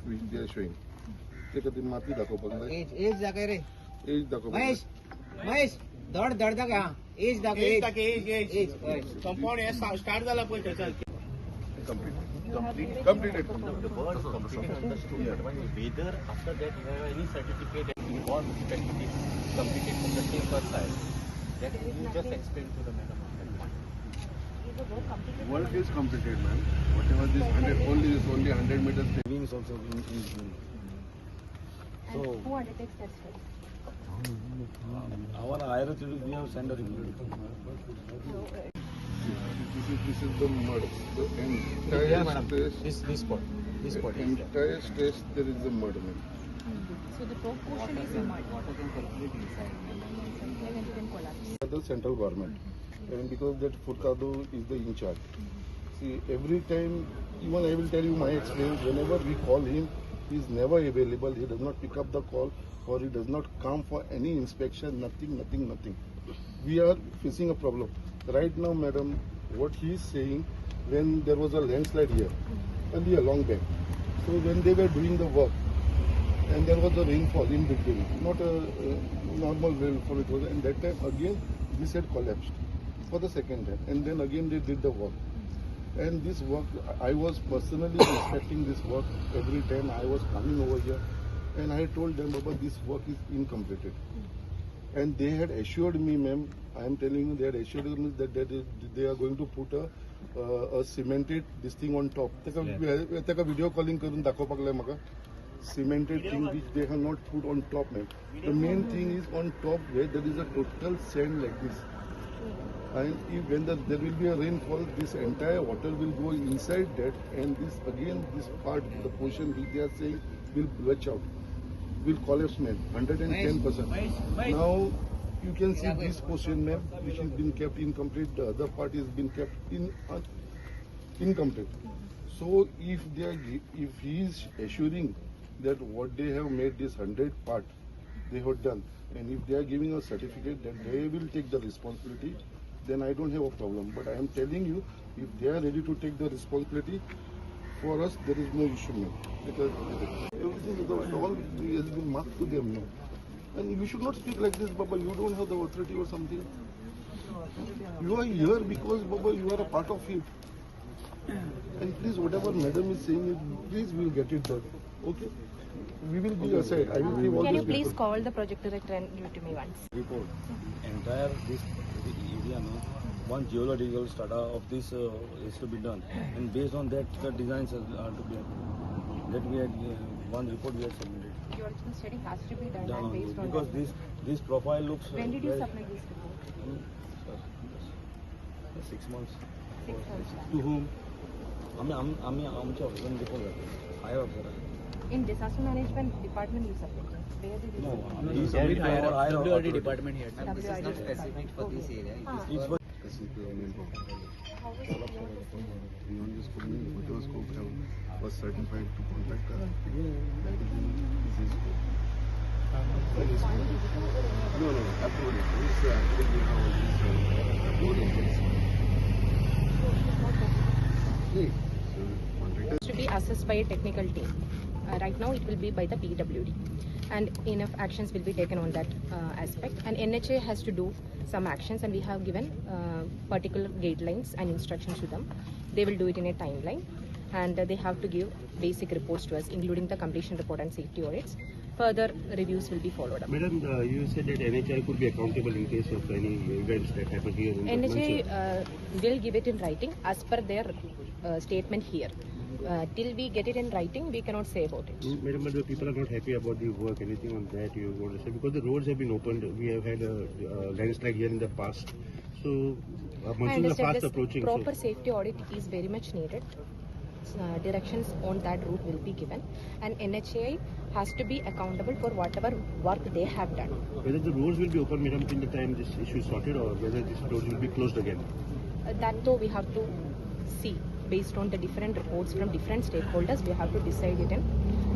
which they are showing. Take a माती दाखव बघा. एज दाखव रे. एज दाखव. महेश दौड दाखव हा. एज दाखव. एज. कंपाउंड हे स्टार्ट झाला पण त्याचा. Completed. The word completed understood. Yeah. Whether after that you have any certificate or specific completed from the temper side, that you just explain to the madam. Work is completed, man. Whatever this 100, only 100 meters. Wings also is. So who undertakes that study? Our higher authorities, we have sent a report. This is the mud. The entire space. This spot. Entire space there is the mud, man. So the top portion is the mud. Water can circulate inside and it can collapse. The central government, and because that Furtado is the in charge. See, every time, even I will tell you my experience. Whenever we call him, he is never available. He does not pick up the call, or he does not come for any inspection. Nothing. We are facing a problem right now, madam. What he is saying, when there was a landslide here, only a long back. So when they were doing the work, and there was a rainfall in between, not a normal rainfall it was, and that time again this had collapsed for the second time, and then again they did the work. And this work, I was personally inspecting this work every time I was coming over here, and I told them about this work is incompleted. And they had assured me, ma'am, I am telling you, they had assured me that they are going to put a cemented this thing on top. Take a video calling karun dakhov paglay maka. Cemented thing which they have not put on top, ma'am. The main thing is on top where there is a total sand like this. And if when there will be a rainfall, this entire water will go inside that, and this again, this part, the portion which they are saying will watch out, will collapse, ma'am, 110%. Now you can see this portion, ma'am, which has been kept incomplete. The other part has been kept incomplete. So if he is assuring that what they have made this 100 part they have done, and if they are giving a certificate that they will take the responsibility, then I don't have a problem. But I am telling you, if they are ready to take the responsibility, for us there is no issue, ma'am. Because everything all has been marked to them now. And you should not speak like this, Baba. You don't have the authority or something. You are here because, Baba, you are a part of it. And please, whatever madam is saying, please we'll get it done. Okay? We will be aside. I will give all Can you these please people. call the project director and give it to me once? Report. Entire this area, no, one geological strata of this is to be done, and based on that, the designs are to be that we had one report we had submitted. Geological study has to be done Done and based on because that. this profile looks. When did you submit this report? 6 months. 6 months back. To whom? आम्ही आमच्या ऑफिसमध्ये report करतो. Higher officer. In disaster management department you submitted. Where did you No, submit? we submit to our higher authority. department here. WID This is not specific for this area. It's for How is it beyond this? Beyond this company, whatever scope have was certified to contract us. That is in this scope. No, approved. This actually we have all this approved in place. So contractor. To be assessed by a technical team. Right now it will be by the PWD, and enough actions will be taken on that aspect, and NHA has to do some actions, and we have given particular guidelines and instructions to them. They will do it in a timeline, and they have to give basic reports to us, including the completion report and safety audits. Further reviews will be followed up. Madam, you said that NHI could be accountable in case of any events that happen here in NHA will give it in writing as per their statement here. Till we get it in writing, we cannot say about it. Madam, but the people are not happy about the work. Anything on that you want to say? Because the roads have been opened. We have had a landslide here in the past. So, I monsoons are understand fast this approaching. proper safety audit is very much needed. directions on that route will be given, and NHAI has to be accountable for whatever work they have done. Whether the roads will be open, madam, till the time this issue is sorted, or whether these roads will be closed again. That though we have to see based on the different reports from different stakeholders, we have to decide it in.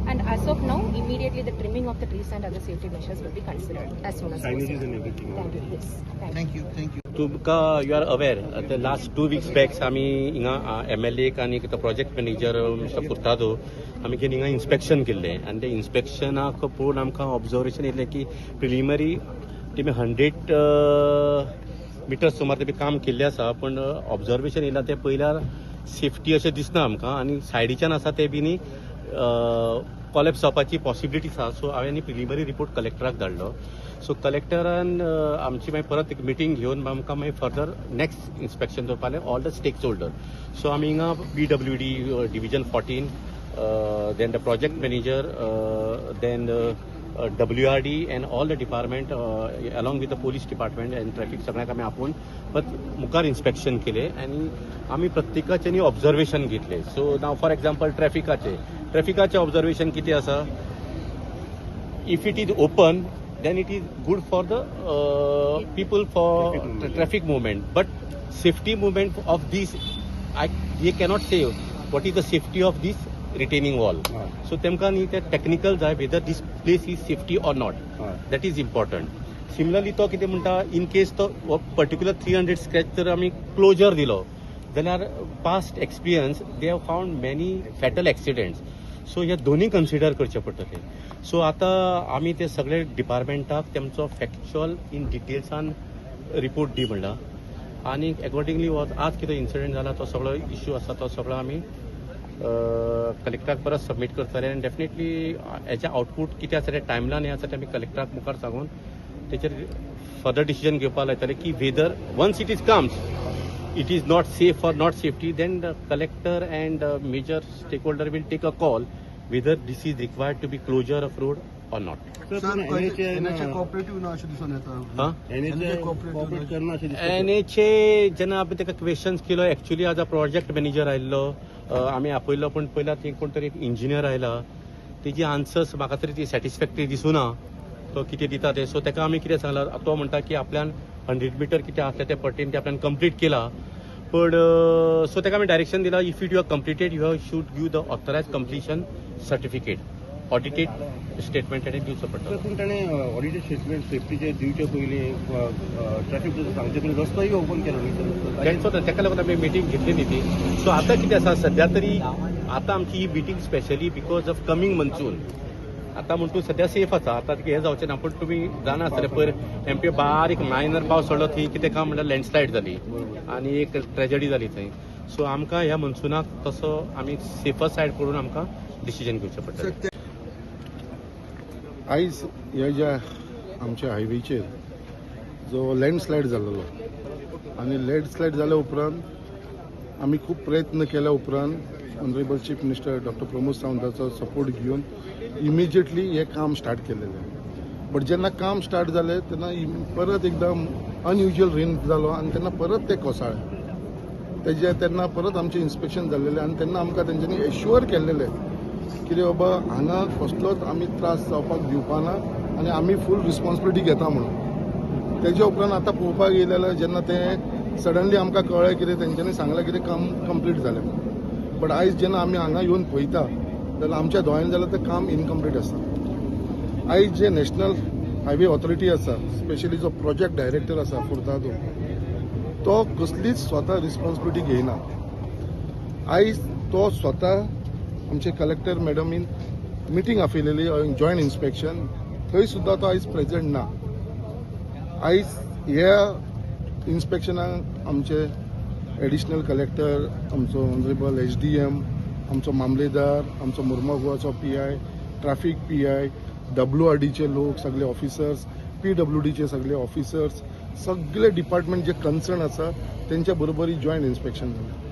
And as of now, immediately the trimming of the trees and other safety measures will be considered as soon as Signages possible. and everything. Thank you. Yes. Thank you. तुमका you R aware the last 2 weeks bags आमी हिंगा MLA आनी project manager mister Furtado आमी घेवन हिंगा inspection केल्लें आनी ते इन्स्पेक्शनाक पळोवन आमकां ऑब्जर्वेशन येयलें की प्रिलिमरी तेमी 100 मिटर्स सुमार तेमी काम केल्लें आसा पण ऑब्जर्वेशन येयलां ते पयल्यार सेफ्टी अशें दिसना आमकां आनी सायडीच्यान आसा ते बी न्ही कॉलेप्स जावपाची पॉसिबिलिटी आसा सो हांवें न्ही प्रिलिमरी रिपोर्ट कलेक्टराक धाडलो सो कलेक्टरान आमची मागीर परत एक मिटींग घेवन आमकां मागीर फर्दर नेक्स्ट इन्स्पेक्शन दवरपालें all the stakes holder so आमी हिंगा PWD division 14 then the project manager then WRD and all the department along with the police department and traffic सगळ्यांक आमी आपोवन मुखार इन्स्पेक्शन केलें आनी आमी प्रत्येकाचें ऑब्जर्वेशन घेतलें सो नाव फॉर एक्झाम्पल ट्रॅफिकाचें ऑब्जर्वेशन कितें आसा if it is open then it is good for the people for traffic movement but safety movement of these they cannot say what is the safety of this retaining wall so temka ni te technical jay whether this place is safety or not that is important similarly to kite munta in case to particular 300 scratch तर आमी closure दिलो जाल्यार past experience they have found many fatal accidents so ह्या दोन्ही consider करचे पडटले so आतां आमी ते सगळे डिपार्टमेंटाक तेमचो फॅक्च्युअल इन डिटेल्सान रिपोर्ट दी म्हणला आनी अकॉर्डिंगली आज कितें इन्सिडंट जाला तो सगळो इश्यू आसा तो सगळो आमी कलेक्टराक परत सबमीट करतले आनी डेफिनेटली हेचे आउटपूट कितें आसा ते टायमलायन हें आसा ते आमी कलेक्टराक मुखार सांगून तेचेर फर्दर डिसिजन घेवपाक लायतले की whether once it is comes it is not safe or not safety then the collector and major stakeholder will take a call whether this is required to be closure of road or not cooperative ना अशें दिसून येता NHA जेन्ना आमी ताका questions केलो actually आज project manager आयिल्लो आमी आपयल्लो पण पयला थंय कोण तरी एक इंजिनियर आयला तेजी आन्सर्स म्हाका तरी ती सॅटिस्फॅक्टरी दिसूना तो कितें दिता ते सो ताका आमी कितें सांगला तो म्हणटा की आपल्यान 100 मीटर कितें आसलें ते पट्टेन ते आपल्यान कंप्लीट केला पण सो ताका आमी डायरेक्शन दिला if it you are completed you have should give the authorise completion certificate audited statement ताणें दिवचो पडटा पूण ताणें ऑडिटेड स्टेटमेंट सेफ्टीचे दिवचे पयलीं ट्रॅफिक सांगचे पयलीं रस्तोय ओपन केलो न्ही तेंचो ताका लागून आमी मिटींग घेतली न्ही ती सो आतां कितें आसा सद्या तरी आतां आमची ही meeting specially because of coming monsoon आता म्हणून सध्या सेफ आसा आता हे जावचें ना पण तुम्ही जाणा आसतलें पयर एमपी बारीक मायनर पावस पडलो थंय कितें काम म्हणल्यार लँडस्लायड जाली आनी एक ट्रेजडी जाली थंय सो आमकां ह्या मनसुनाक तसो आमी सेफर सायड करून आमकां डिसिजन घेवचें पडटलें आयज ह्या ज्या आमच्या हायवेचेर जो लँडस्लायड जाल्लो आनी लँडस्लायड जाल्या उपरांत आमी खूब प्रयत्न केल्या उपरांत honourable chief minister doctor Pramod सावंताचो सपोर्ट घेवन इमिजिएटली हे काम स्टार्ट केलेलें बट जेन्ना काम स्टार्ट जालें तेन्ना परत एकदम अनयुज्युअल रेन जालो आनी तेन्ना परत ते कोसळ्ळे तेन्ना परत आमचें इन्स्पेक्शन जाल्लेलें आनी तेन्ना आमकां तेंच्यांनी एश्युअर केल्लेलें कितें बाबा हांगा कसलोच आमी त्रास जावपाक दिवपाना आनी आमी फूल रिस्पॉन्सिबिलिटी घेता म्हणून तेजे उपरांत आतां पळोवपाक येयलेलें जेन्ना तें सडनली आमकां कळ्ळें कितें तेंच्यांनी सांगलें कितें काम कंप्लीट जालें म्हणून बट आयज जेन्ना आमी हांगा येवन पळयता जाल्यार आमच्या दोळ्यान जाल्यार तें काम इनकम्प्लीट आसा आयज जे नॅशनल हायवे ऑथॉरिटी आसा स्पेशली जो प्रोजेक्ट डायरेक्टर आसा फुर्तादो तो कसलीच स्वता रिस्पॉन्सिबिलिटी घेयना आयज तो स्वता आमचे कलेक्टर मॅडमीन मिटींग आपयलेली जॉयंट इन्स्पेक्शन थंय सुद्दां तो आयज प्रेझेंट ना आयज ह्या इन्स्पेक्शनाक आमचे एडिशनल कलेक्टर आमचो ऑनरेबल SDM आमचो मामलेदार आमचो मुर्मगांवचो PI ट्रॅफिक PI WRDचे लोक सगळे ऑफिसर्स PWDचे सगळे ऑफिसर्स सगळे डिपार्टमेंट जे कन्सर्न आसा तेंच्या बरोबर जॉयंट इन्स्पेक्शन जालें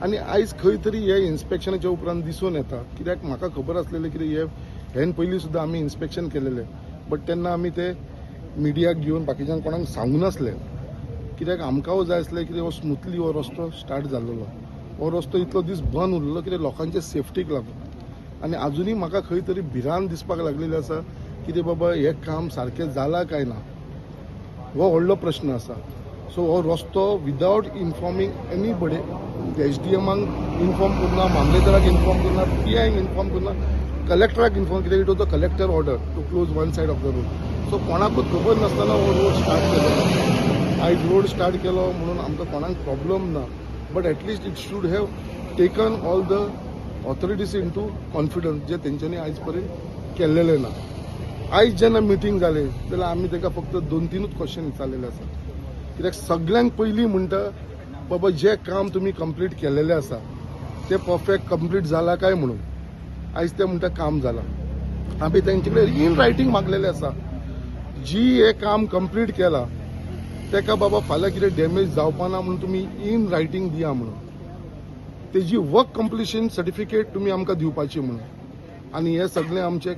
आनी आयज खंय तरी हे इन्स्पेक्शनाच्या उपरांत दिसून येता कित्याक म्हाका खबर आसलेलें कितें हेन पयलीं सुद्दां आमी इन्स्पेक्शन केलेलें बट तेन्ना आमी ते मिडियाक घेवन बाकीच्यांक कोणाक सांगूनासले कित्याक आमकां जाय आसलें कितें हो स्मुथली हो रस्तो स्टार्ट जाल्लो हो रस्तो इतलो दीस बंद उरलो कित्याक लोकांचे सेफ्टीक लागून आनी आजुनूय म्हाका खंय तरी भिरांत दिसपाक लागलेली आसा कितें बाबा हें काम सारकें जालां काय ना हो व्हडलो प्रश्न आसा. सो हो रस्तो विदावट इन्फॉर्मींग एनीबडी SDMाक इन्फॉर्म करना, मामलेदाराक इन्फॉर्म करना, PIक इन्फॉर्म करना, कलेक्टराक इन्फॉर्म कित्याक it was the collector order to close one side of the road. So कोणाकूच खबर नासतना हो रोड स्टार्ट केलो. आयज रोड स्टार्ट केलो म्हणून आमकां कोणाक प्रॉब्लम ना, but at least it should have taken all the authorities in to confidence जे तेंच्यांनी आयज पर्यंत केल्लेले ना. आयज जेन्ना मिटींग जालें जाल्यार आमी ताका फक्त 2-3 क्वेश्चन विचारलेले आसा कित्याक सगळ्यांक पयलीं म्हणटा बाबा जे काम तुमी कंप्लीट केलेले आसा ते परफेक्ट कंप्लीट जाला काय म्हणून. आयज ते म्हणटा काम जाला. आमी तेंचे कडेन इन रायटींग मागलेले आसा जी हे काम कंप्लीट केला तेका बाबा फाल्यां कितें डॅमेज जावपा ना म्हणून तुमी इन रायटींग दिया म्हणून. तेजी वर्क कंप्लिशन सर्टिफिकेट तुमी आमकां दिवपाची म्हणून. आनी हे सगळे आमचे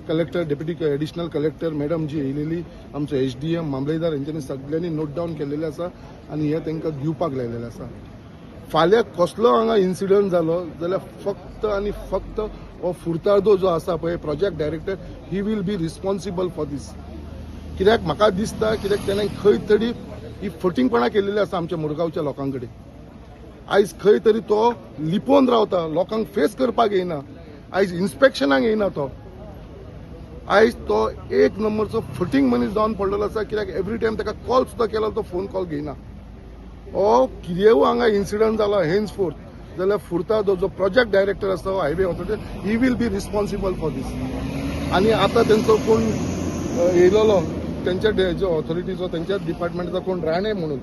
collector, deputy additional collector madam ji येयलेली, आमचो SDM, मामलेदार हेंच्यांनी सगळ्यांनी नोट डावन केलेले आसा आनी हे तांकां दिवपाक लायलेले आसा. फाल्यां कसलो हांगा इन्सिडंट जालो जाल्यार फक्त आनी फक्त हो फुर्तादो जो आसा पळय project director he will be responsible for this. कित्याक म्हाका दिसता कित्याक तेणें खंय तरी ही फटींगपणां केलेली आसा आमच्या मुरगांवच्या लोकां कडेन. आयज खंय तरी तो लिपोवन रावता, लोकांक फेस करपाक येना. आयज इन्स्पेक्शनाक येना तो. आयज तो एक नंबरचो फटींग मनीस जावन पडलेलो आसा कित्याक एवरी टायम ताका कॉल सुद्दां केलो तो फोन कॉल घेयना. हो कितेंय हांगा इन्सिडंट जालो हेन्स फोर्थ जाल्यार फुर्तादो जो प्रोजेक्ट डायरेक्टर आसा highway authority he will be responsible for this. आनी आतां तेंचो कोण येयलोलो तेंच्या जो ऑथॉरिटीचो तेंच्या डिपार्टमेंटाचो कोण राणे म्हणून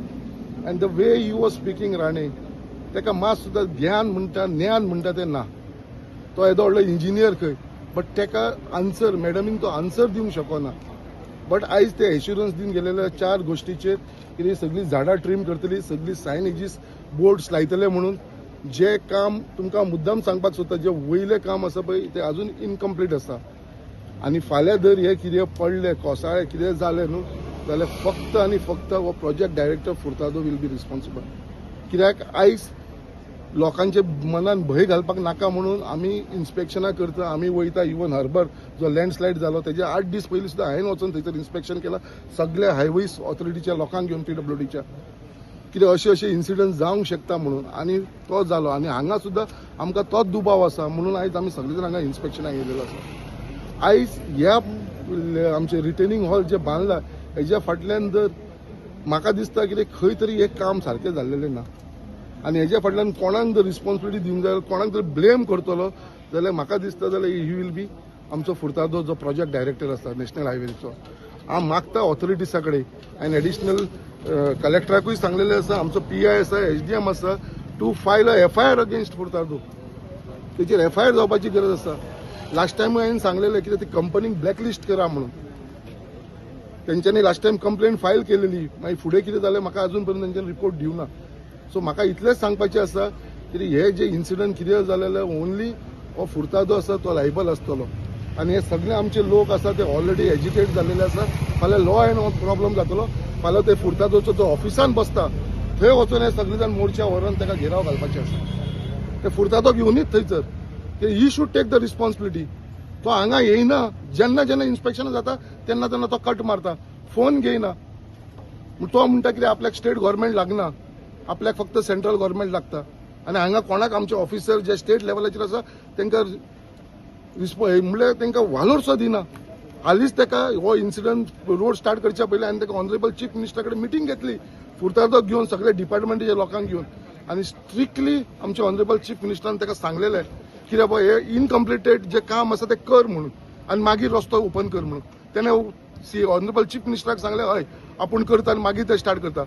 end the way you was speaking Rane ताका मात सुद्दां ज्ञान म्हणटा ज्ञान म्हणटा तें ना. तो येदो व्हडलो इंजिनियर खंय बट ताका आन्सर मॅडमीन तो आन्सर दिवंक शकना. बट आयज ते एश्युरन्स दिवन गेलेले 4 गोश्टीचेर कितें सगळीं झाडां ट्रीम करतली, सगळीं सायनेजीस बोर्ड्स लायतले म्हणून. जे काम तुमकां मुद्दाम सांगपाक सोदता जे वयले काम आसा पळय ते अजून इनकम्प्लीट आसा. आनी फाल्यां जर हे कितें पडले कोसाळे कितें जालें न्हू जाल्यार फक्त आनी फक्त हो project director Furtado will be responsible. कित्याक आयज लोकांचे मनान भंय घालपाक नाका म्हणून आमी इन्स्पेक्शनां करता, आमी वयता. इवन हर्बर जो लँडस्लायड जालो तेजे 8 दीस पयलीं सुद्दां हांवें वचून थंयसर इन्स्पेक्शन केलां सगळ्या हायवेज ऑथॉरिटीच्या लोकांक घेवन PWDच्या कितें अशें इन्सिडंट जावंक शकता म्हणून. आनी तो जालो आनी हांगा सुद्दां आमकां तोच दुबाव आसा म्हणून आयज आमी सगळे जाण हांगा इन्स्पेक्शनाक येयलेलो आसा. आयज ह्या आमचे रिटेनिंग हॉल जे बांदला हेज्या फाटल्यान जर म्हाका दिसता कितें खंय तरी एक काम सारकें जाल्लेलें ना आनी हेज्या फाटल्यान कोणाक जर रिस्पॉन्सिबिलिटी दिवंक जाय, कोणाक जर ब्लेम करतलो जाल्यार म्हाका दिसता जाल्यार ही वील बी आमचो फुर्तादो जो प्रोजेक्ट डायरेक्टर आसा नॅशनल हायवेचो. हांव मागता ऑथॉरिटीसा कडेन आनी एडिशनल कलेक्टराकूय सांगलेलें आसा, आमचो PI आसा, SDM आसा to file a FIR against Furtado. तेचेर FIR जावपाची गरज आसा. लास्ट टायम हांवें सांगलेलें कितें ती कंपनीक ब्लॅकलिस्ट करा म्हणून. तेंच्यांनी लास्ट टायम कंप्लेंट फायल केलेली मागीर फुडें कितें जालें म्हाका अजून पर्यंत तेंच्यांनी रिपोर्ट दिवना. सो म्हाका इतलेंच सांगपाचें आसा की हे जे इन्सिडंट कितें जालेले ओन्ली हो फुर्तादो आसा तो लायबल आसतलो आनी हे सगळे आमचे लोक आसा ते ऑलरेडी एज्युकेट जाल्लेले आसा. फाल्यां लॉ एंड प्रॉब्लम जातलो. फाल्यां ते फुर्तादोचो जो ऑफिसान बसता थंय वचून हे सगळे जाण मोर्चा व्हरून ताका घेराव घालपाचें आसा. ते फुर्तादो घेवनूच थंयसर ते ही शूड टेक द रिस्पॉन्सिबिलिटी. तो हांगा येयना. जेन्ना जेन्ना इन्स्पेक्शन जाता तेन्ना तेन्ना तो कट मारता, फोन घेयना. तो म्हणटा कितें आपल्याक स्टेट गव्हर्मेंट लागना, आपल्याक फक्त सेंट्रल गव्हर्मेंट लागता. आनी हांगा कोणाक आमचे ऑफिसर जे स्टेट लेवलाचेर आसा तांकां म्हणल्यार तांकां वालोर सुद्दां दिना. हालींच ताका हो इन्सिडंट रोड स्टार्ट करच्या पयलीं हांवें ताका ऑनरेबल चीफ मिनिस्टरा कडेन मिटींग घेतली फुर्तादो घेवन सगळे डिपार्टमेंटाच्या लोकांक घेवन आनी स्ट्रिक्टली आमचे ऑनरेबल चीफ मिनिस्टरान ताका सांगलेलें की बाबा हे इनकम्प्लिटेड जे काम आसा ते कर म्हणून आनी मागीर रस्तो ओपन कर म्हणून. तेणें ऑनरेबल चीफ मिनिस्टराक सांगलें हय आपूण करता आनी मागीर ते स्टार्ट करता.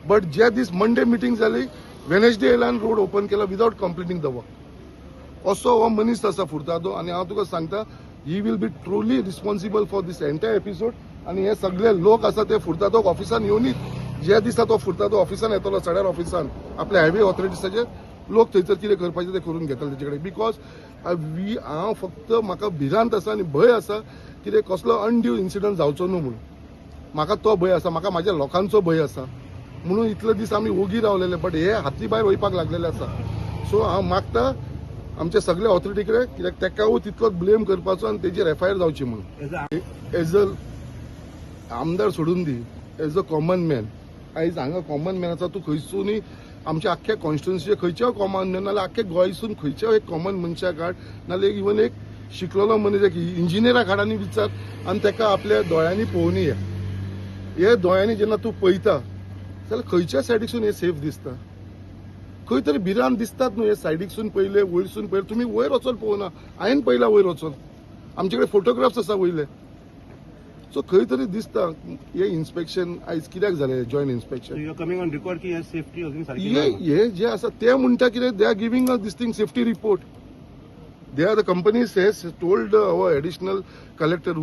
बट जे दीस मंडे मिटींग जाली वेनेसडे येयल्यान रोड ओपन केला विदाउट कंप्लिटींग द वर्क. असो हो मनीस आसा फुर्तादो आनी हांव तुका सांगता he will be truly responsible for this entire episode. आनी हे सगळे लोक आसा ते फुर्तादो ऑफिसान येवनीच जे दिसा तो फुर्तादो ऑफिसान येतलो सड्यार ऑफिसान आपल्या हायवे ऑथॉरिटीसाचे लोक थंयसर कितें करपाचें ते करून घेतले तेचे कडेन. बिकॉज हांव फक्त म्हाका भिरांत आसा आनी भंय आसा कितें कसलो अनड्यू इन्सिडंट जावचो न्हू म्हणून. म्हाका तो भंय आसा, म्हाका म्हाज्या लोकांचो भंय आसा म्हणून इतले दीस आमी ओगी रावलेले. बट हे हाती भायर वयपाक लागलेले आसा. सो हांव मागता आमच्या सगळ्या ऑथॉरिटी कडेन कित्याक तेकावूय तितलोच ब्लेम करपाचो आनी तेजेर एफआयआर जावची म्हणून एज अ आमदार सोडून दी एज अ कॉमन मॅन आयज हांगा कॉमन मॅन आसा तूं खंयसूनय आमच्या आख्ख्या कॉन्स्टिट्युन्सीचे खंयच्याय कॉमन मॅन नाल्यार आख्ख्या गोंयसून खंयच्याय एक कॉमन मनशाक हाड नाल्यार इवन एक शिकलेलो मनीस एक इंजिनियराक हाड आनी विचार आनी तेका आपल्या दोळ्यांनी पळोवन या हे दोळ्यांनी जेन्ना तूं पळयता जाल्यार खंयच्या सायडीकसून हे सेफ दिसता खंय तरी भिरांत दिसतात न्हू हे सायडीकसून पयले वयरसून पयले तुमी वयर वचोन पळोवना हांवें पयला वयर वचोन आमचे कडेन फोटोग्राफ्स आसा वयले सो खंय तरी दिसता हे इन्स्पेक्शन आयज कित्याक जालें joint inspection you are coming on record की सेफ्टी अजून सारकी हे जे आसा ते म्हणटा कितें they are giving a this thing safety report they are the companies has told our additional collector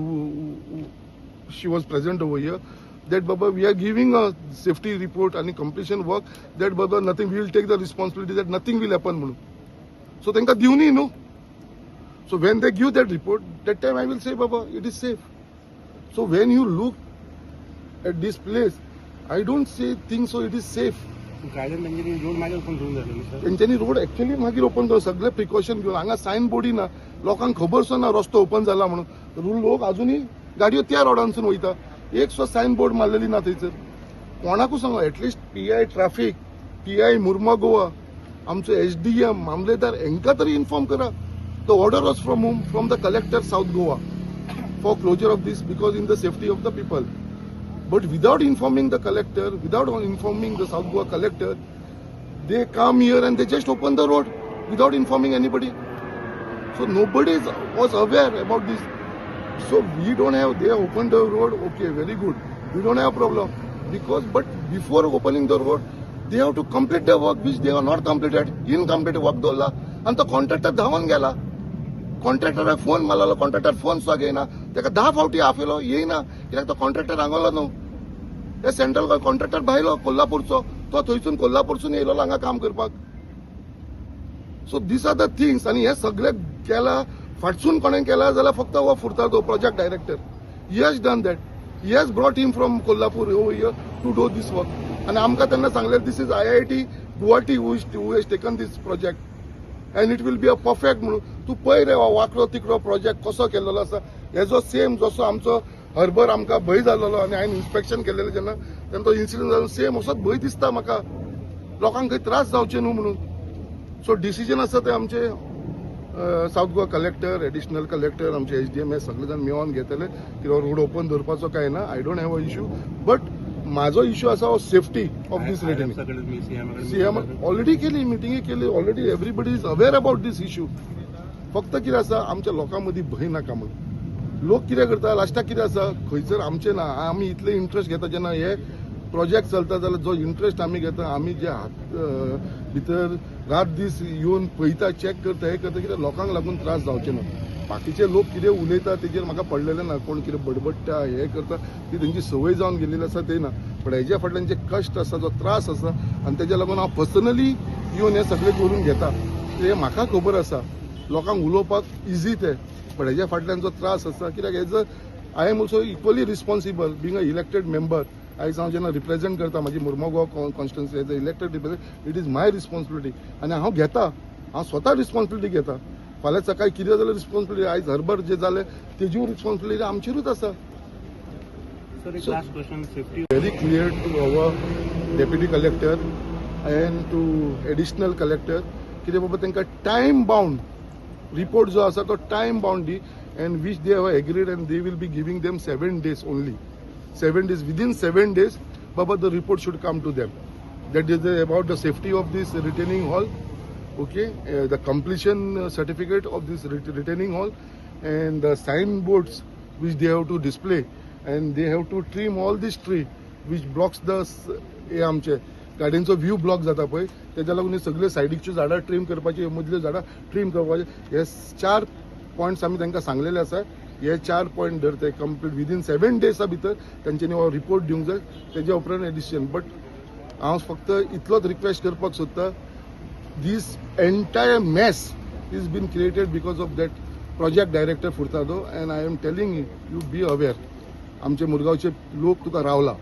she was present over here that Baba we are giving a safety report and completion work that Baba nothing we will take the responsibility that nothing will happen म्हणून so त्यांका दिवनी न्हू so when they give that report that time I will say Baba it is safe so when you look at this place I don't say think so it is safe कायद्यान तेंच्यांनी road मागीर open करून जाय न्हू sir तेंच्यांनी road actually मागीर open करून सगळे प्रिकॉशन घेवन हांगा सायन बोर्डी ना लोकांक खबर सुद्दां ना रस्तो ओपन जाला म्हणून लोक अजूनही गाडयो त्या रोडांसून वयता एक सुद्दां सायन बोर्ड मारलेली ना थंयसर कोणाकूय सांगा at least PI traffic PI Mormugao आमचो एसडीएम मामलेदार हेंका तरी इन्फॉर्म करा the order was from home from the collector South Goa for closure of this because in the safety of the people but without informing the collector without informing the South Goa collector they come here and they just open the road without informing anybody. So nobody was aware about this. So we don't have, they opened the road, okay, very good. We don't have a problem. Because, but before opening the road, they have to complete the work which they have not completed. Incomplete work dolla. And the contractor धावन गेला. कॉन्ट्रॅक्टराक phone मारलो contractor phone सुद्दां घेयना ताका 10 फावटी आपयलो येयना कित्याक तो कॉन्ट्रॅक्टर हांगलो न्हू हे सेंट्रल गोंय कॉन्ट्रॅक्टर भायलो कोल्हापूरचो तो थंयसून कोल्हापूरसून येयलो हांगा काम करपाक so these are the things आनी हे सगळे केला फाटसून कोणें केला जाल्यार फक्त हो Furtado project director he has done that he has brought him from Kolhapur over here to do this work आनी आमकां तेन्ना सांगलें this is IIT Guwahati who has taken this project and it will be a perfect म्हणून तूं पळय रे वांकडो तिकडो project कसो केल्लो आसा हेजो सेम जसो आमचो हरबर आमकां भंय जाल्लो आनी हांवें इन्स्पेक्शन केलेलें जेन्ना तेन्ना तो इन्सिडंट जालो सेम असोच भंय दिसता म्हाका लोकांक खंय त्रास जावचे न्हू म्हणून सो डिसिजन आसा ते आमचे south Goa collector additional collector आमचे SDM हे सगळे जाण मेळोन घेतले की रोड ओपन दवरपाचो काय ना I don't have a issue but माझो इश्यू आसा हो safety of this returning CM already केली मिटिंग केली already everybody is aware about this issue फक्त कितें आसा आमच्या लोकां मदीं भंय नाका म्हणून लोक कितें करता लास्टाक कितें आसा खंयसर आमचें ना आमी इतले इंट्रस्ट घेता जेन्ना हे प्रोजेक्ट चलता जाल्यार जो इंट्रस्ट आमी घेता आमी जे भितर रात दीस येवन पळयता चॅक करता हे करता कित्याक लोकांक लागून त्रास जावचे ना बाकीचे लोक कितें उलयता तेजेर म्हाका पडलेलें ना कोण कितें बडबडटा हे करता ती तेंची संवय जावन गेलेली आसा ते ना पण हेज्या फाटल्यान जे कश्ट आसा जो त्रास आसा आनी तेज्या लागून हांव पर्सनली येवन हे सगळें करून घेता हे म्हाका खबर आसा लोकांक उलोवपाक इजी ते पण हेज्या फाटल्यान जो त्रास आसा कित्याक हेजो I am also equally responsible being a elected member आयज हांव जेन्ना रिप्रेझेंट करता म्हाजी Mormugao constituency as a elected represent it is my responsibility आनी हांव घेता हांव स्वता रिस्पॉन्सिबिलिटी घेता फाल्यां सकाळी कितें जाल्यार रिस्पॉन्सिबिलिटी आयज हरबर जे जालें तेजी रिस्पॉन्सिबिलिटी आमचेरूच आसा very clear to our deputy collector and to additional collector की बाबा तांकां टायम बाउंड रिपोर्ट जो आसा तो time bound the and which they have agreed and they will be giving them 7 days only 7 days within 7 days baba the report should come to them that is about the safety of this retaining hall okay the completion certificate of this retaining hall and the signboards which they have to display and they have to trim all this tree which blocks the हे आमचे गाडयांचो view block जाता पळय तेज्या लागून सगळे सायडीकच्यो झाडां trim करपाची मदल्यो झाडां ट्रीम करपाचे हे 4 पॉयंट्स आमी तांकां सांगलेले आसा हे 4 पॉयंट धर ते कंप्लीट विदीन 7 डेजा भितर तांच्यांनी हो रिपोर्ट दिवंक जाय तेज्या उपरांत डिसिजन बट हांव फक्त इतलोच रिक्वेस्ट करपाक सोदता this entire mess is been created because of that project director Furtado and I am telling you be aware आमचे मुरगांवचे लोक तुका रावला